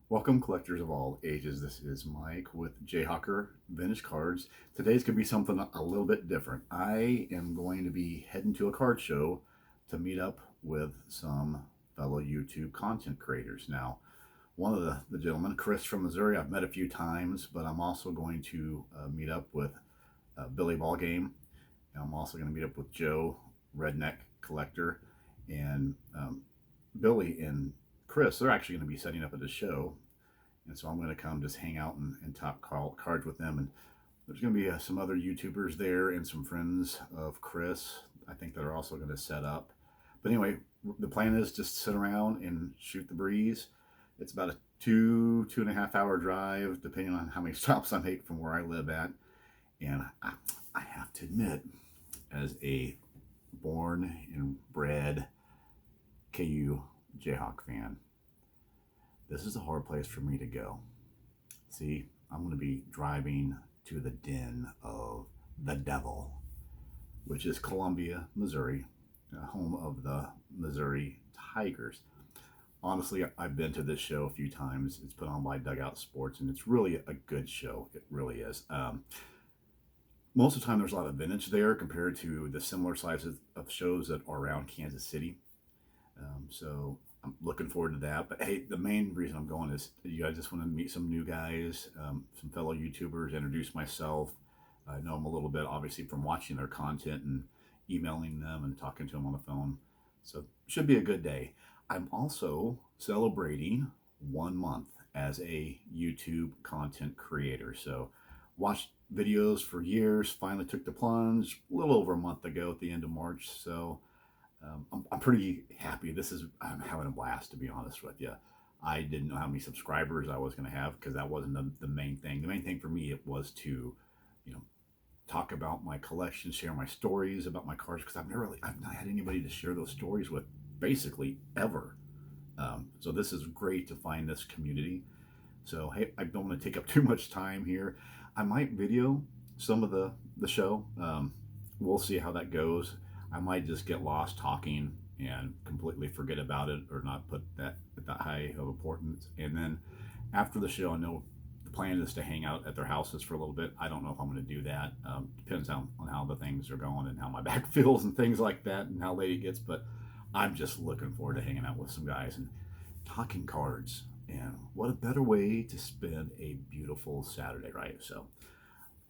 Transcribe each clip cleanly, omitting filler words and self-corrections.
Welcome, collectors of all ages. This is Mike with Jayhawker Vintage Cards. Today's going to be something a little bit different. I am going to be heading to a card show to meet up with some fellow YouTube content creators. Now, one of the gentlemen, Chris from Missouri, I've met a few times, but I'm also going to meet up with Billy Ballgame. I'm also going to meet up with Joe, Redneck Collector, and Billy and Chris. They're actually going to be setting up at the show, and so I'm going to come just hang out and talk cards with them. And there's going to be some other YouTubers there and some friends of Chris, I think, that are also going to set up. But anyway, the plan is just sit around and shoot the breeze. It's about a 2.5 hour drive, depending on how many stops I make from where I live at. And I have to admit, as a born and bred KU Jayhawk fan, this is a hard place for me to go. See, I'm going to be driving to the den of the devil, which is Columbia, Missouri, home of the Missouri Tigers. Honestly, I've been to this show a few times. It's put on by Dugout Sports, and it's really a good show. It really is. Most of the time, there's a lot of vintage there compared to the similar sizes of shows that are around Kansas City. So I'm looking forward to that. But hey, the main reason I'm going is I just want to meet some new guys, some fellow YouTubers, introduce myself. I know them a little bit, obviously, from watching their content and emailing them and talking to them on the phone. So should be a good day. I'm also celebrating 1 month as a YouTube content creator. So watched videos for years, finally took the plunge a little over a month ago at the end of March. So I'm pretty happy. I'm having a blast, to be honest with you. I didn't know how many subscribers I was going to have because that wasn't the main thing. The main thing for me, it was to, you know, talk about my collection, share my stories about my cards, because I've not had anybody to share those stories with basically ever. So this is great to find this community. So hey, I don't want to take up too much time here. I might video some of the show. We'll see how that goes. I might just get lost talking and completely forget about it, or not put that at that high of importance. And then after the show, I know the plan is to hang out at their houses for a little bit. I don't know if I'm going to do that. Depends on how the things are going and how my back feels and things like that, and how late it gets. But I'm just looking forward to hanging out with some guys and talking cards. And what a better way to spend a beautiful Saturday, right? So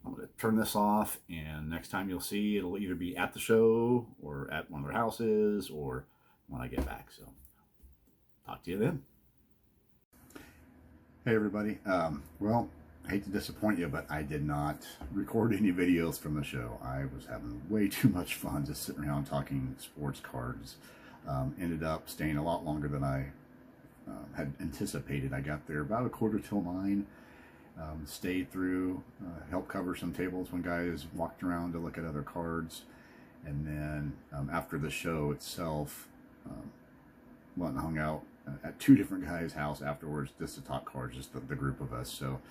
I'm going to turn this off, and next time you'll see, it'll either be at the show or at one of their houses or when I get back. So talk to you then. Hey everybody. Well, I hate to disappoint you, but I did not record any videos from the show. I was having way too much fun just sitting around talking sports cards. Ended up staying a lot longer than I had anticipated. I got there about 9:15. Stayed through, helped cover some tables when guys walked around to look at other cards, and then after the show itself, went and hung out at two different guys' house afterwards just to talk cards, just the group of us. So,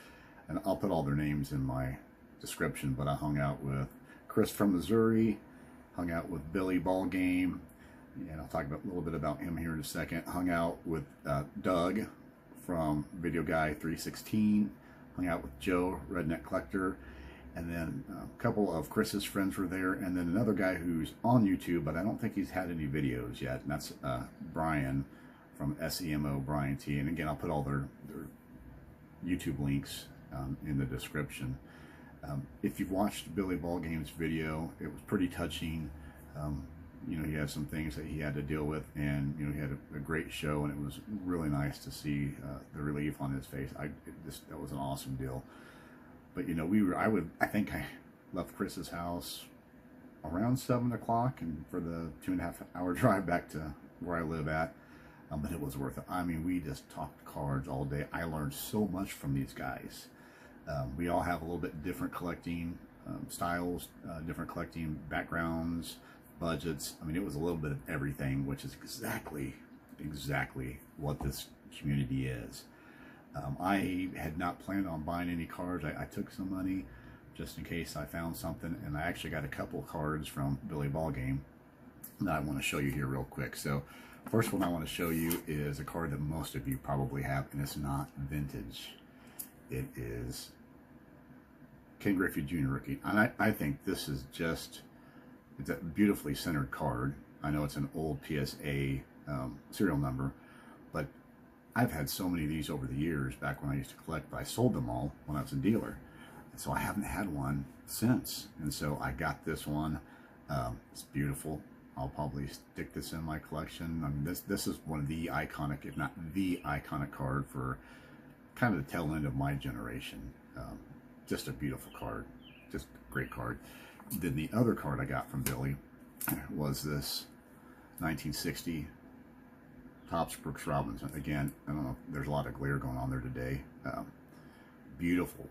and I'll put all their names in my description, but I hung out with Chris from Missouri, hung out with Billy Ballgame, and I'll talk a little bit about him here in a second. Hung out with Doug from Video Guy 316. Hung out with Joe, Redneck Collector, and then a couple of Chris's friends were there, and then another guy who's on YouTube, but I don't think he's had any videos yet, and that's Brian from SEMO Brian T. And again, I'll put all their YouTube links in the description. If you've watched Billy Ballgame's video, it was pretty touching. He had some things that he had to deal with, and he had a great show, and it was really nice to see the relief on his face. That was an awesome deal. But I think I left Chris's house around 7 o'clock, and for the 2.5 hour drive back to where I live at. But it was worth it. I mean, we just talked cards all day. I learned so much from these guys. We all have a little bit different collecting styles, different collecting backgrounds, budgets. I mean, it was a little bit of everything, which is exactly what this community is. I had not planned on buying any cards. I took some money just in case I found something, and I actually got a couple cards from Billy Ballgame that I want to show you here real quick. So First one I want to show you is a card that most of you probably have, and it's not vintage. It is Ken Griffey Jr. rookie. And I think this is just, it's a beautifully centered card. I know it's an old PSA serial number, but I've had so many of these over the years. Back when I used to collect, but I sold them all when I was a dealer. And so I haven't had one since. And so I got this one. It's beautiful. I'll probably stick this in my collection. I mean, this is one of the iconic, if not the iconic card for kind of the tail end of my generation. Just a beautiful card. Just a great card. Then the other card I got from Billy was this 1960 Topps Brooks Robinson. Again, I don't know, there's a lot of glare going on there today. Beautiful,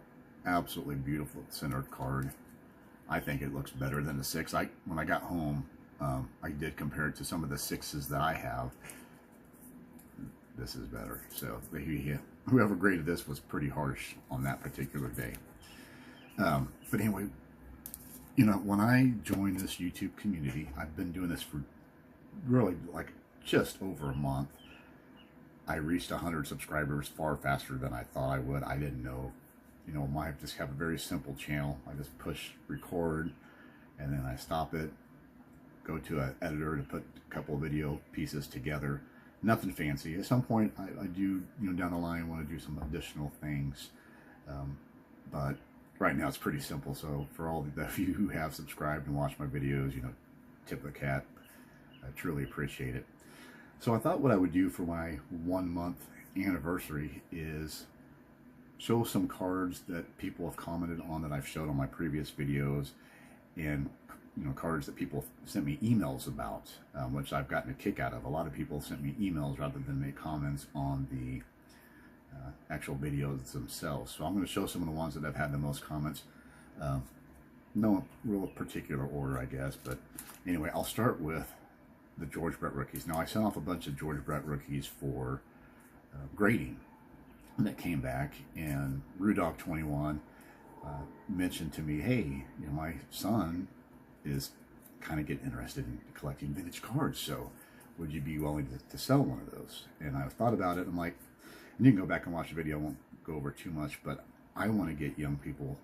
absolutely beautiful centered card. I think it looks better than the 6. When I got home, I did compare it to some of the 6s that I have. This is better. So whoever graded this was pretty harsh on that particular day. But anyway, you know, when I joined this YouTube community, I've been doing this for really like just over a month. I reached 100 subscribers far faster than I thought I would. I didn't know, you know, I just have a very simple channel. I just push record and then I stop it, go to an editor to put a couple of video pieces together. Nothing fancy. At some point I do, you know, down the line want to do some additional things, but right now it's pretty simple. So for all of you who have subscribed and watched my videos, you know, tip of the cap. I truly appreciate it. So I thought what I would do for my 1 month anniversary is show some cards that people have commented on that I've showed on my previous videos, and you know, cards that people sent me emails about, which I've gotten a kick out of. A lot of people sent me emails rather than make comments on the actual videos themselves. So I'm going to show some of the ones that I've had the most comments. No real particular order, I guess, but anyway, I'll start with the George Brett rookies. Now, I sent off a bunch of George Brett rookies for grading that came back, and Rudog21 mentioned to me, hey, you know, my son is kind of getting interested in collecting vintage cards, so would you be willing to sell one of those? And I thought about it. I'm like, and you can go back and watch the video. I won't go over too much, but I want to get young people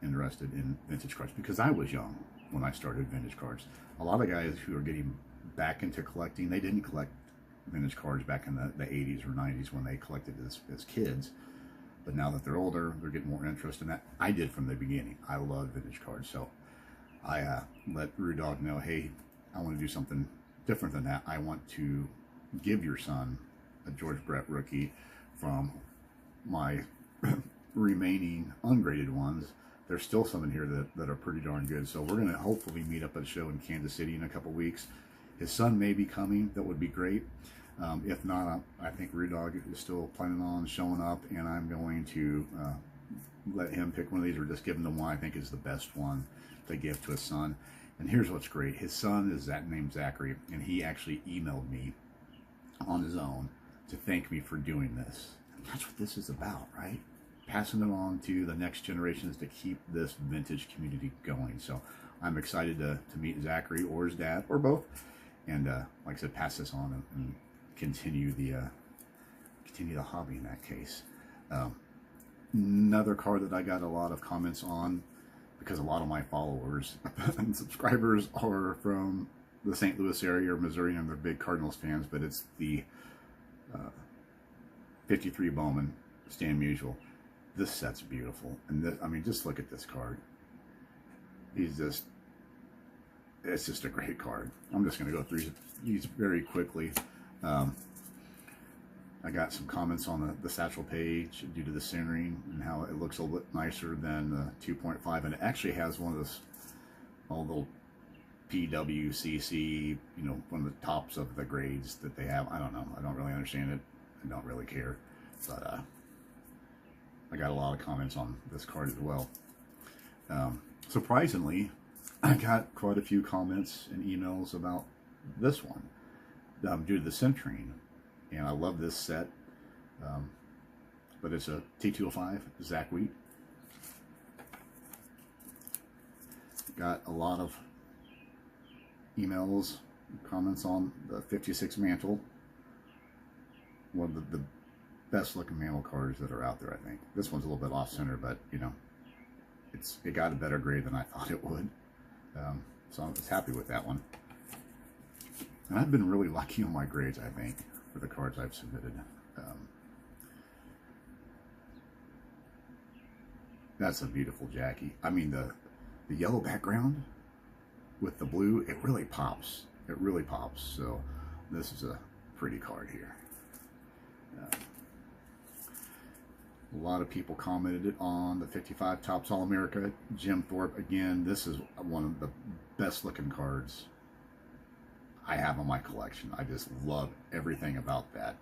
interested in vintage cards because I was young when I started vintage cards. A lot of guys who are getting back into collecting, they didn't collect vintage cards back in the 80s or 90s when they collected as kids, but now that they're older, they're getting more interest in that. I did from the beginning. I love vintage cards, so I let Rudog know, hey, I want to do something different than that. I want to give your son a George Brett rookie from my remaining ungraded ones. There's still some in here that are pretty darn good. So we're going to hopefully meet up at a show in Kansas City in a couple weeks. His son may be coming. That would be great. If not, I think Rudog is still planning on showing up, and I'm going to let him pick one of these or just give him the one I think is the best one to give to his son. And here's what's great. His son is named Zachary, and he actually emailed me on his own to thank me for doing this. And that's what this is about, right? Passing it on to the next generations to keep this vintage community going. So I'm excited to meet Zachary or his dad or both, and like I said, pass this on and continue the hobby in that case. Another card that I got a lot of comments on, because a lot of my followers and subscribers are from the St. Louis area or Missouri, and they're big Cardinals fans, but it's the 53 Bowman Stan Musial. This set's beautiful, and this, I mean, just look at this card. It's just a great card. I'm just going to go through these very quickly. I got some comments on the satchel page due to the centering and how it looks a little bit nicer than the 2.5, and it actually has one of those little PWCC, you know, one of the tops of the grades that they have. I don't know. I don't really understand it. I don't really care, but I got a lot of comments on this card as well. Surprisingly, I got quite a few comments and emails about this one due to the centering, and I love this set, but it's a T205 Zach Wheat. Got a lot of emails, comments on the 56 mantle one of the best looking mantle cards that are out there, I think. This one's a little bit off center, but you know, it got a better grade than I thought it would. So I was happy with that one. And I've been really lucky on my grades, I think, for the cards I've submitted. That's a beautiful Jackie. I mean, the yellow background with the blue, it really pops. It really pops. So this is a pretty card here. A lot of people commented on the 55 Topps All-America. Jim Thorpe, again, this is one of the best looking cards I have in my collection. I just love everything about that.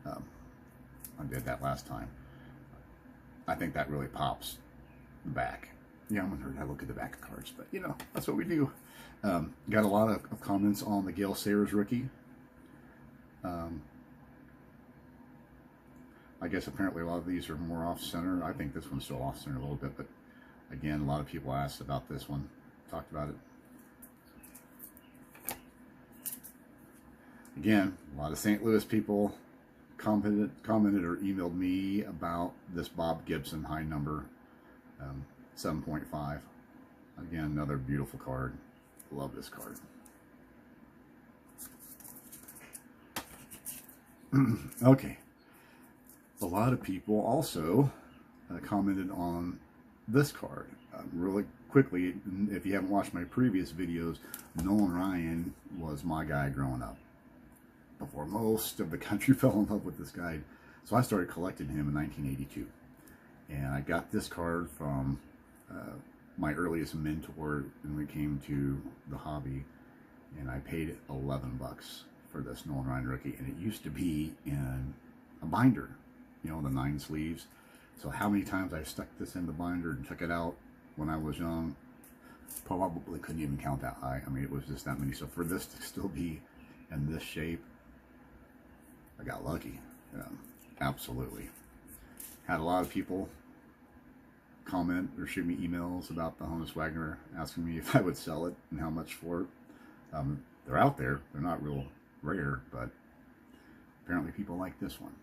I did that last time. I think that really pops the back. Yeah, I'm a nerd. I look at the back of cards, but you know, that's what we do. Got a lot of comments on the Gale Sayers rookie. I guess apparently a lot of these are more off-center. I think this one's still off-center a little bit, but again, a lot of people asked about this one, talked about it. Again, a lot of St. Louis people commented or emailed me about this Bob Gibson high number, 7.5. Again, another beautiful card. Love this card. Okay. A lot of people also commented on this card. Really quickly, if you haven't watched my previous videos, Nolan Ryan was my guy growing up, before most of the country fell in love with this guy. So I started collecting him in 1982. And I got this card from my earliest mentor when it came to the hobby. And I paid 11 bucks for this Nolan Ryan rookie. And it used to be in a binder, you know, the 9 sleeves. So how many times I stuck this in the binder and took it out when I was young, probably couldn't even count that high. I mean, it was just that many. So for this to still be in this shape, I got lucky. Absolutely. Had a lot of people comment or shoot me emails about the Honus Wagner, asking me if I would sell it and how much for it. They're out there. They're not real rare, but apparently people like this one.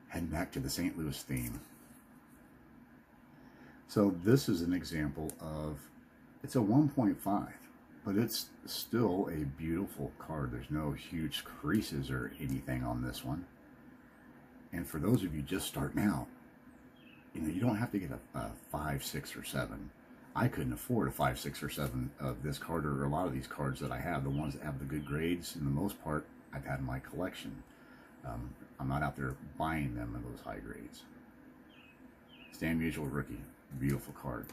Heading back to the St. Louis theme. So this is an example of, it's a 1.5, but it's still a beautiful card. There's no huge creases or anything on this one. And for those of you just starting out, you know, you don't have to get a 5, 6, or 7. I couldn't afford a 5, 6, or 7 of this card, or a lot of these cards that I have. The ones that have the good grades, in the most part, I've had in my collection. I'm not out there buying them in those high grades. Stan Musial rookie, beautiful card.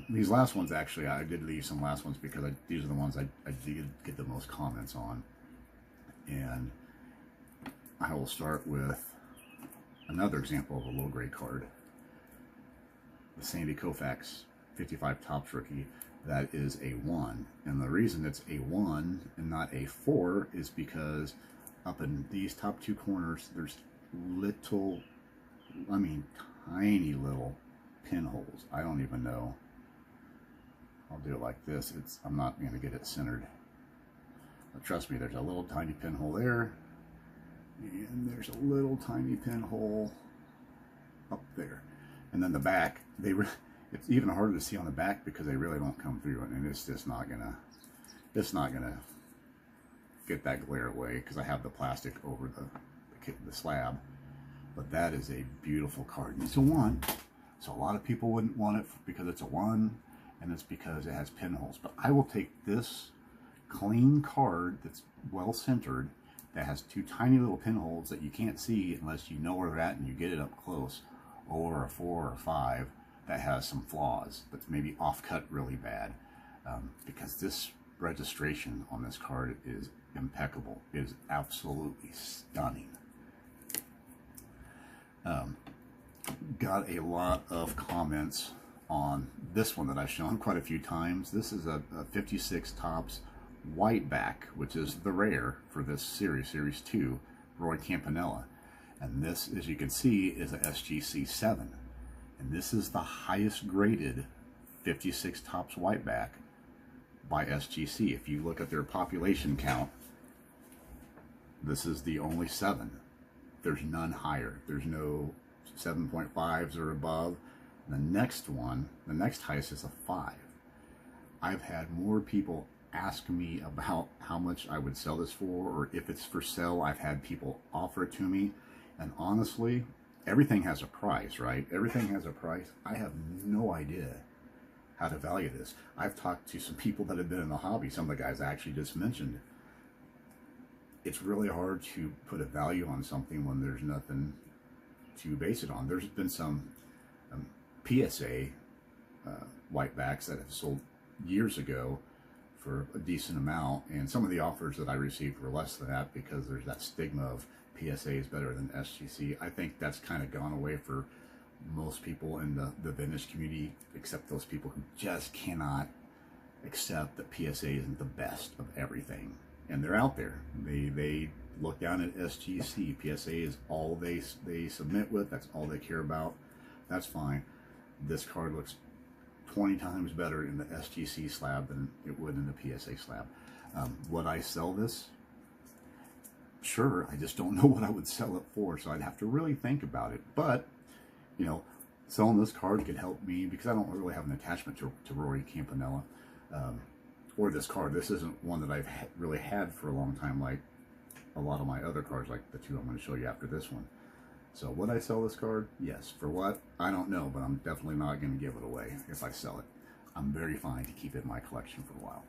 These last ones, actually, I did leave some last ones because these are the ones I did get the most comments on. And I will start with another example of a low grade card. The Sandy Koufax 55 Topps rookie. That is a 1. And the reason it's a 1 and not a 4 is because up in these top 2 corners, there's little, I mean, tiny little pinholes. I don't even know. I'll do it like this. I'm not going to get it centered. But trust me, there's a little tiny pinhole there. And there's a little tiny pinhole up there. And then the back, it's even harder to see on the back because they really don't come through it. And it's just not gonna get that glare away because I have the plastic over the slab. But that is a beautiful card. And it's a 1. So a lot of people wouldn't want it because it's a 1, and it's because it has pinholes. But I will take this clean card that's well centered, that has 2 tiny little pinholes that you can't see unless you know where they're at and you get it up close, or a 4 or 5 that has some flaws, that's maybe off cut really bad, because this registration on this card is impeccable. It is absolutely stunning. Got a lot of comments on this one that I've shown quite a few times. This is a 56 Topps white back, which is the rare for this series, Series 2, Roy Campanella. And this, as you can see, is a SGC 7. And this is the highest graded 56 Topps white back by SGC. If you look at their population count, this is the only 7. There's none higher. There's no 7.5s or above. The next one, the next highest is a 5. I've had more people ask me about how much I would sell this for, or if it's for sale. I've had people offer it to me, and honestly, everything has a price, right? Everything has a price. I have no idea how to value this. I've talked to some people that have been in the hobby. Some of the guys I actually just mentioned. It's really hard to put a value on something when there's nothing to base it on. There's been some PSA whitebacks that have sold years ago for a decent amount, and some of the offers that I received were less than that because there's that stigma of PSA is better than SGC. I think that's kind of gone away for most people in the vintage community, except those people who just cannot accept that PSA isn't the best of everything. And they're out there. They look down at SGC. PSA is all they submit with. That's all they care about. That's fine. This card looks 20 times better in the SGC slab than it would in the PSA slab. Would I sell this? Sure. I just don't know what I would sell it for, so I'd have to really think about it. But, you know, selling this card could help me because I don't really have an attachment to Rory Campanella. Or this card. This isn't one that I've really had for a long time, like a lot of my other cards, like the 2 I'm going to show you after this one. So would I sell this card? Yes. For what? I don't know, but I'm definitely not going to give it away if I sell it. I'm very fine to keep it in my collection for a while.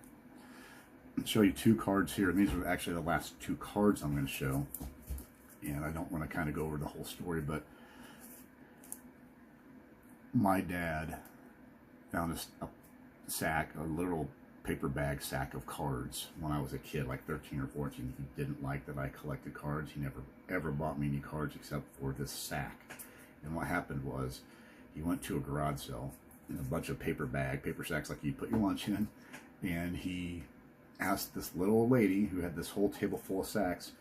I'll show you 2 cards here, and these are actually the last 2 cards I'm going to show. And I don't want to kind of go over the whole story, but my dad found a sack, a literal paper bag sack of cards when I was a kid, like 13 or 14. He didn't like that I collected cards. He never ever bought me any cards except for this sack. And what happened was he went to a garage sale in a bunch of paper sacks like you put your lunch in, and he asked this little old lady who had this whole table full of sacks,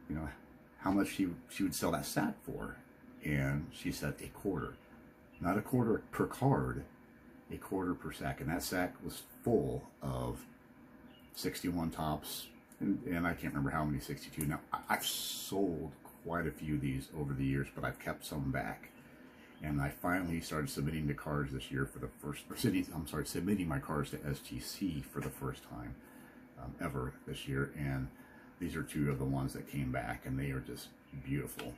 you know, how much she would sell that sack for. And she said a quarter. Not a quarter per card, a quarter per sack. And that sack was full of 61 tops, and I can't remember how many 62. Now, I've sold quite a few of these over the years, but I've kept some back. And I finally started submitting the cards this year for the first, submitting my cards to SGC for the first time ever this year. And these are 2 of the ones that came back, and they are just beautiful.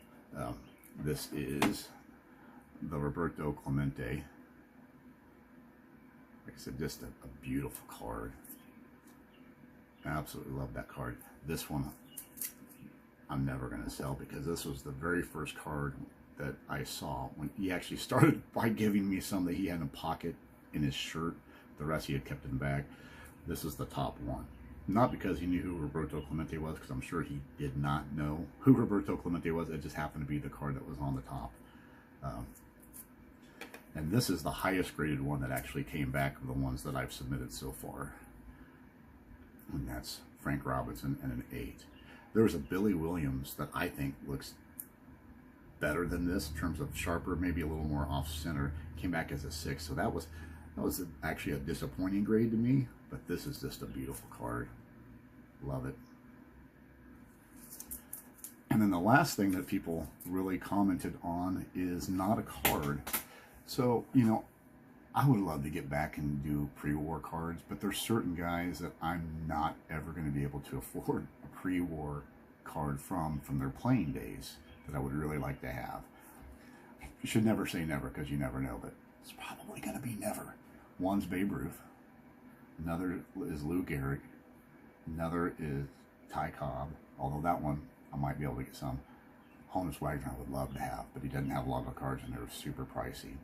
This is the Roberto Clemente. Like I said, just a beautiful card. I absolutely love that card. This one I'm never going to sell because this was the very first card that I saw when he actually started by giving me some that he had in a pocket in his shirt. The rest he had kept in the bag. This is the top one. Not because he knew who Roberto Clemente was, because I'm sure he did not know who Roberto Clemente was. It just happened to be the card that was on the top. And this is the highest graded one that actually came back of the ones that I've submitted so far. And that's Frank Robinson and an 8. There was a Billy Williams that I think looks better than this in terms of sharper, maybe a little more off center. Came back as a 6. So that was actually a disappointing grade to me, but this is just a beautiful card. Love it. And then the last thing that people really commented on is not a card. So, you know, I would love to get back and do pre-war cards, but there's certain guys that I'm not ever going to be able to afford a pre-war card from their playing days that I would really like to have. You should never say never because you never know, but it's probably going to be never. One's Babe Ruth. Another is Lou Gehrig. Another is Ty Cobb, although that one I might be able to get some. Honus Wagner I would love to have, but he doesn't have a lot of cards and they're super pricey.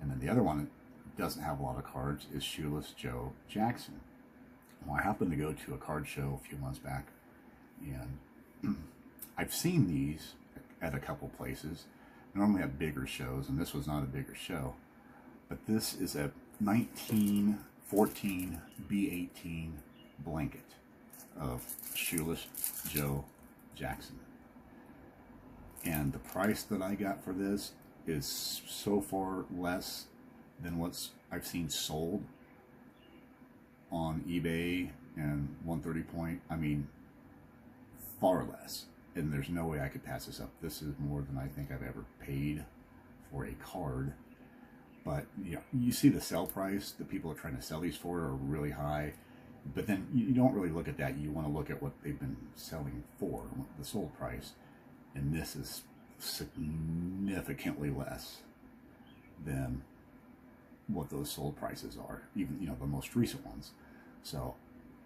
And then the other one that doesn't have a lot of cards is Shoeless Joe Jackson. Well, I happened to go to a card show a few months back, and I've seen these at a couple places. I normally have bigger shows, and this was not a bigger show. But this is a 1914 B18 blanket of Shoeless Joe Jackson. And the price that I got for this is so far less than what's I've seen sold on eBay and 130 point, I mean, far less. And there's no way I could pass this up. This is more than I think I've ever paid for a card. But you know, you see the sell price that people are trying to sell these for are really high. But then you don't really look at that. You want to look at what they've been selling for, the sold price. And this is significantly less than what those sold prices are, even, you know, the most recent ones. So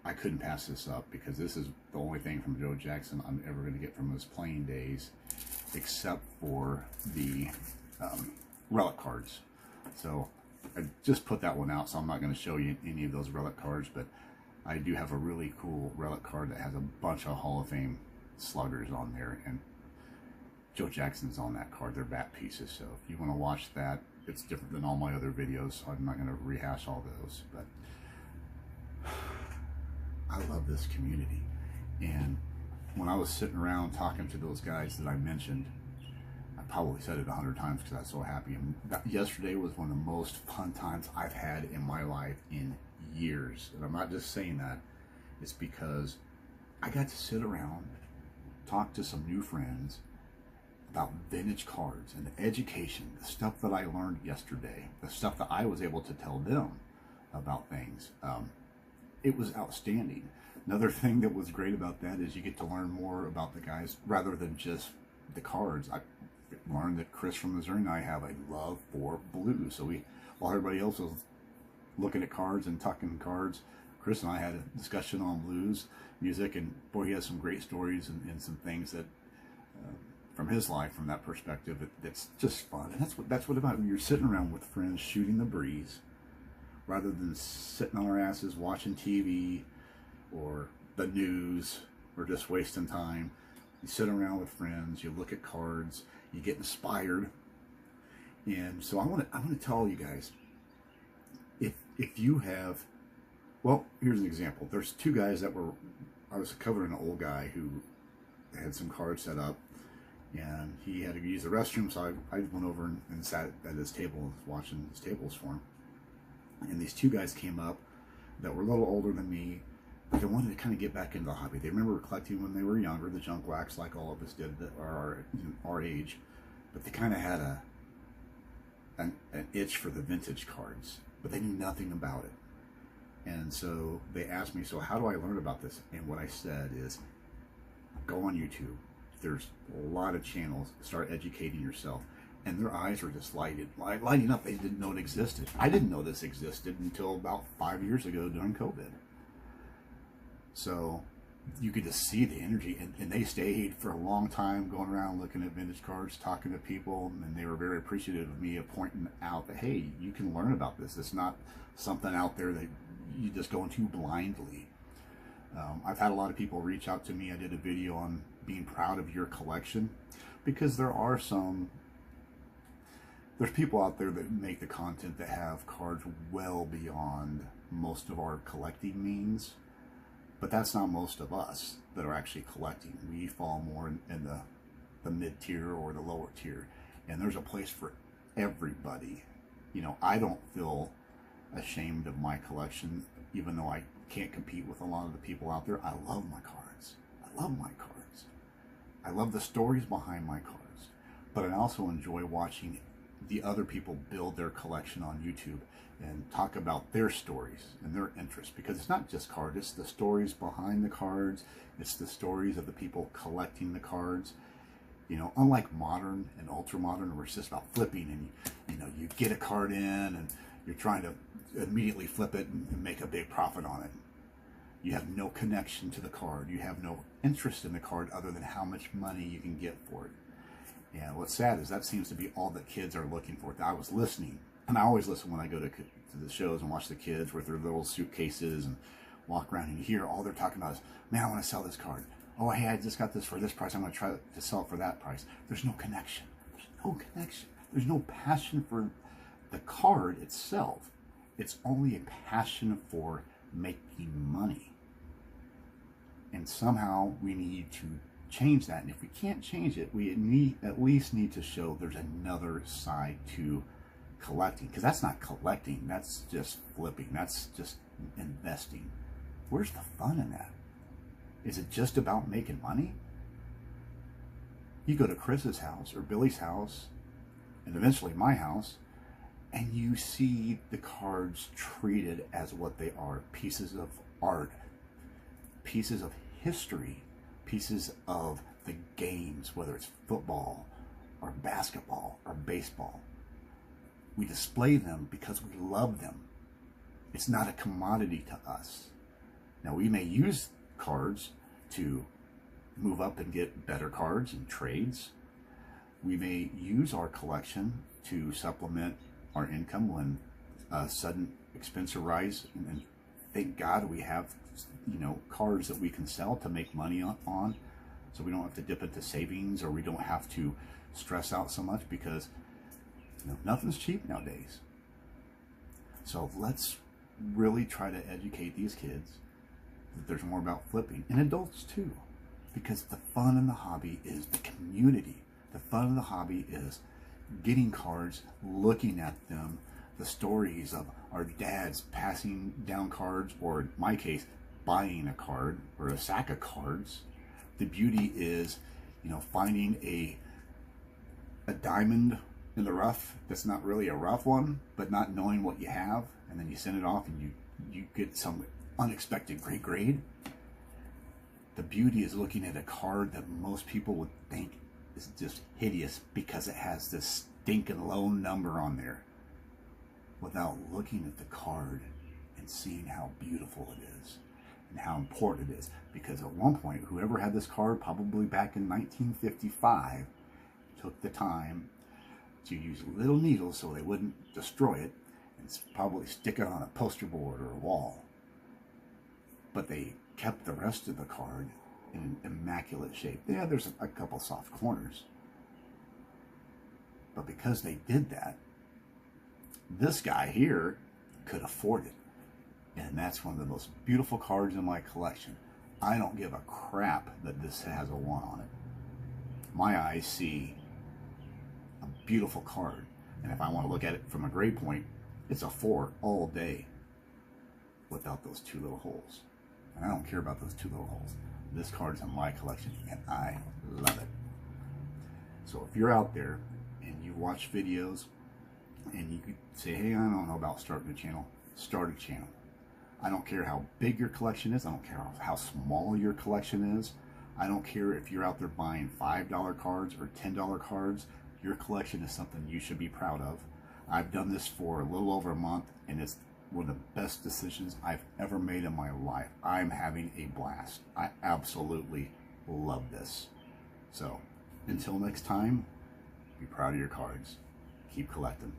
I couldn't pass this up, because this is the only thing from Joe Jackson I'm ever going to get from his playing days, except for the relic cards. So I just put that one out, so I'm not going to show you any of those relic cards, but I do have a really cool relic card that has a bunch of Hall of Fame sluggers on there, and Joe Jackson's on that card. They're bat pieces, so if you want to watch that, it's different than all my other videos, so I'm not going to rehash all those. But I love this community, and when I was sitting around talking to those guys that I mentioned, I probably said it 100 times because I was so happy. And yesterday was one of the most fun times I've had in my life in years. And I'm not just saying that. It's because I got to sit around, talk to some new friends about vintage cards and the education, the stuff that I learned yesterday, the stuff that I was able to tell them about things. It was outstanding. Another thing that was great about that is you get to learn more about the guys rather than just the cards. I learned that Chris from Missouri and I have a love for blues. So while everybody else was looking at cards and talking cards, Chris and I had a discussion on blues music, and boy, he has some great stories and some things that from his life, from that perspective, that's just fun. And that's what about when you're sitting around with friends shooting the breeze, rather than sitting on our asses watching TV or the news or just wasting time. You sit around with friends, you look at cards, you get inspired. And so I want to tell you guys, if you have, well, here's an example. There's two guys that I was covering an old guy who had some cards set up, and he had to use the restroom, so I went over and sat at his table, watching his tables for him. And these two guys came up that were a little older than me, but they wanted to kind of get back into the hobby. They remember collecting when they were younger, the junk wax, like all of us did that are our age, but they kind of had an itch for the vintage cards, but they knew nothing about it. And so they asked me, so how do I learn about this? And what I said is, go on YouTube. There's a lot of channels. Start educating yourself. And their eyes were just lighting up. They didn't know it existed. I didn't know this existed until about 5 years ago during COVID. So you could just see the energy, and they stayed for a long time going around looking at vintage cards, talking to people, and they were very appreciative of me pointing out that, hey, you can learn about this. It's not something out there that you just go into blindly. I've had a lot of people reach out to me. I did a video on being proud of your collection, because there's people out there that make the content that have cards well beyond most of our collecting means, but that's not most of us that are actually collecting. We fall more in the mid tier or the lower tier, and there's a place for everybody. You know, I don't feel ashamed of my collection, even though I can't compete with a lot of the people out there. I love my cards. I love my cards. I love the stories behind my cards, but I also enjoy watching the other people build their collection on YouTube and talk about their stories and their interests, because it's not just cards, it's the stories behind the cards, it's the stories of the people collecting the cards. You know, unlike modern and ultra modern, where it's just about flipping, and you know, you get a card in and you're trying to immediately flip it and make a big profit on it. You have no connection to the card. You have no interest in the card other than how much money you can get for it. And what's sad is that seems to be all that kids are looking for. I was listening, and I always listen when I go to the shows and watch the kids with their little suitcases and walk around, and you hear all they're talking about is, man, I want to sell this card. Oh, hey, I just got this for this price. I'm going to try to sell it for that price. There's no connection. There's no connection. There's no passion for the card itself. It's only a passion for making money. And somehow we need to change that. And if we can't change it, we at least need to show there's another side to collecting. Because that's not collecting. That's just flipping. That's just investing. Where's the fun in that? Is it just about making money? You go to Chris's house or Billy's house and eventually my house, and you see the cards treated as what they are, pieces of art, pieces of history, pieces of the games, whether it's football or basketball or baseball. We display them because we love them. It's not a commodity to us. Now, we may use cards to move up and get better cards and trades. We may use our collection to supplement our income when a sudden expense arises, and thank God we have, cards that we can sell to make money on, so we don't have to dip into savings, or we don't have to stress out so much, because nothing's cheap nowadays. So let's really try to educate these kids that there's more about flipping, and adults too, because the fun in the hobby is the community. The fun of the hobby is getting cards, looking at them, the stories of our dads passing down cards, or in my case, buying a card or a sack of cards. The beauty is, finding a diamond in the rough that's not really a rough one, but not knowing what you have, and then you send it off and you get some unexpected great grade. The beauty is looking at a card that most people would think is just hideous because it has this stinking low number on there, without looking at the card and seeing how beautiful it is and how important it is. Because at one point, whoever had this card, probably back in 1955, took the time to use little needles so they wouldn't destroy it, and probably stick it on a poster board or a wall. But they kept the rest of the card in an immaculate shape. Yeah, there's a couple soft corners, but because they did that, this guy here could afford it. And that's one of the most beautiful cards in my collection. I don't give a crap that this has a 1 on it. My eyes see a beautiful card, and if I want to look at it from a grade point, it's a 4 all day without those 2 little holes. And I don't care about those 2 little holes. This card's in my collection, and I love it. So if you're out there and you watch videos and you could say, hey, I don't know about starting a channel, start a channel. I don't care how big your collection is. I don't care how small your collection is. I don't care if you're out there buying $5 cards or $10 cards. Your collection is something you should be proud of. I've done this for a little over a month, and it's one of the best decisions I've ever made in my life. I'm having a blast. I absolutely love this. So until next time, be proud of your cards. Keep collecting.